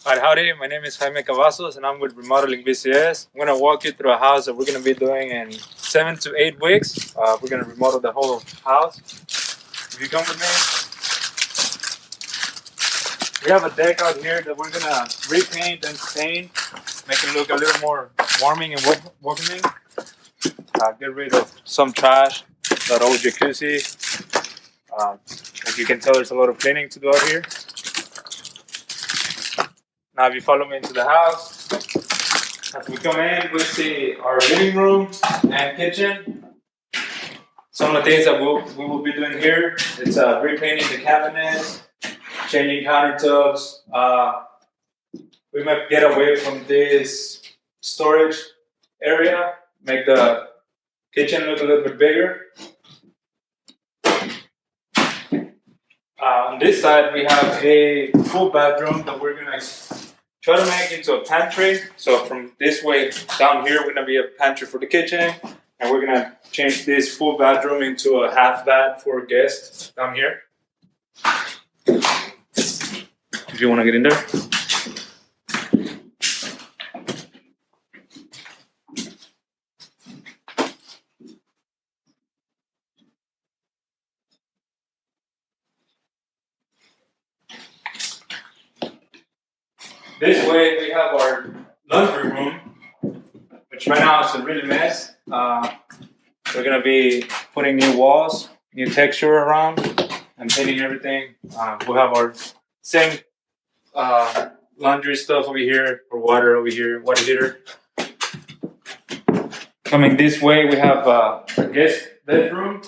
Hi, howdy. My name is Jaime Cavazos and I'm with Remodeling BCS. I'm going to walk you through a house that we're going to be doing in 7 to 8 weeks. We're going to remodel the whole house. If you come with me, we have a deck out here that we're going to repaint and stain, make it look a little more warming and welcoming. Get rid of some trash, that old jacuzzi. As you can tell, there's a lot of cleaning to do out here. Now if you follow me into the house, as we come in, we see our living room and kitchen. Some of the things that we will be doing here is repainting the cabinets, changing countertops. We might get away from this storage area, make the kitchen look a little bit bigger. On this side, we have a full bathroom that we're gonna try to make into a pantry. So from this way down here, we're gonna be a pantry for the kitchen, and we're gonna change this full bathroom into a half bath for guests down here. If you wanna get in there. This way we have our laundry room, which right now is a really mess. We're gonna be putting new walls, new texture around, and painting everything. We'll have our same laundry stuff over here, or water over here, water heater. Coming this way, we have a guest bedroom.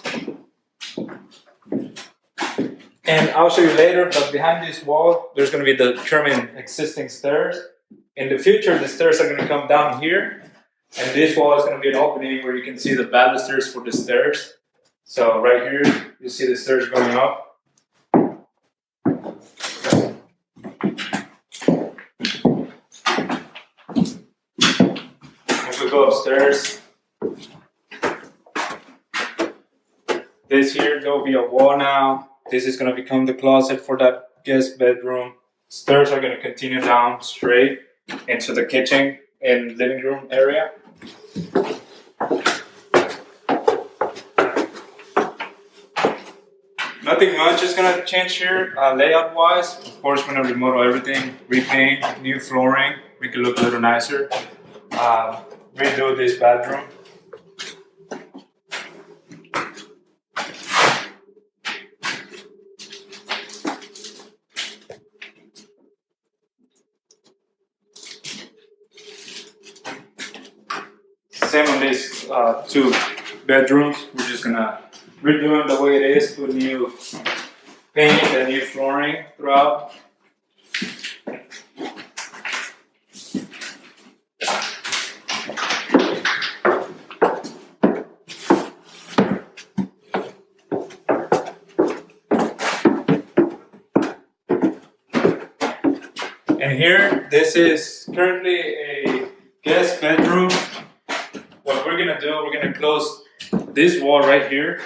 And I'll show you later, but behind this wall, there's going to be the determined existing stairs. In the future, the stairs are going to come down here, and this wall is going to be an opening where you can see the balusters for the stairs. So right here, you see the stairs going up. If we go upstairs, this here, there will be a wall now. This is going to become the closet for that guest bedroom. Stairs are going to continue down straight into the kitchen and living room area. Nothing much is going to change here layout wise. Of course, we're going to remodel everything, repaint, new flooring, make it look a little nicer. Redo this bathroom. Same on these 2 bedrooms. We're just gonna redo them the way it is, put new paint and new flooring throughout. And here, this is currently a guest bedroom. What we're gonna do, we're gonna close this wall right here,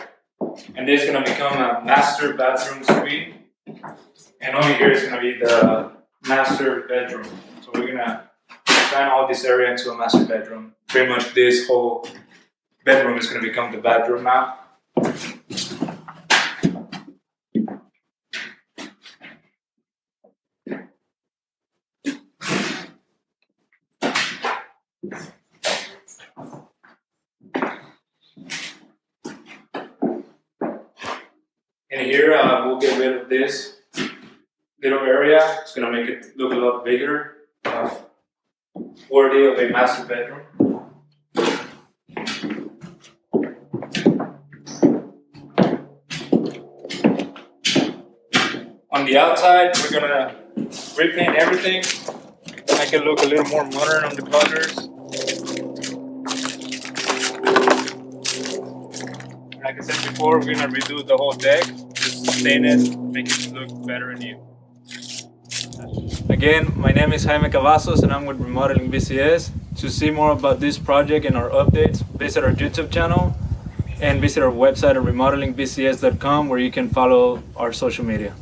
and this is gonna become a master bathroom suite. And over here is gonna be the master bedroom. So we're gonna turn all this area into a master bedroom. Pretty much this whole bedroom is gonna become the bathroom now. And here we'll get rid of this little area. It's gonna make it look a lot bigger, worthy of a master bedroom. On the outside, we're gonna repaint everything, make it look a little more modern on the colors. Like I said before, we're gonna redo the whole deck, just stain it, make it look better and new. Again, my name is Jaime Cavazos and I'm with Remodeling BCS. To see more about this project and our updates, visit our YouTube channel and visit our website at remodelingbcs.com, where you can follow our social media.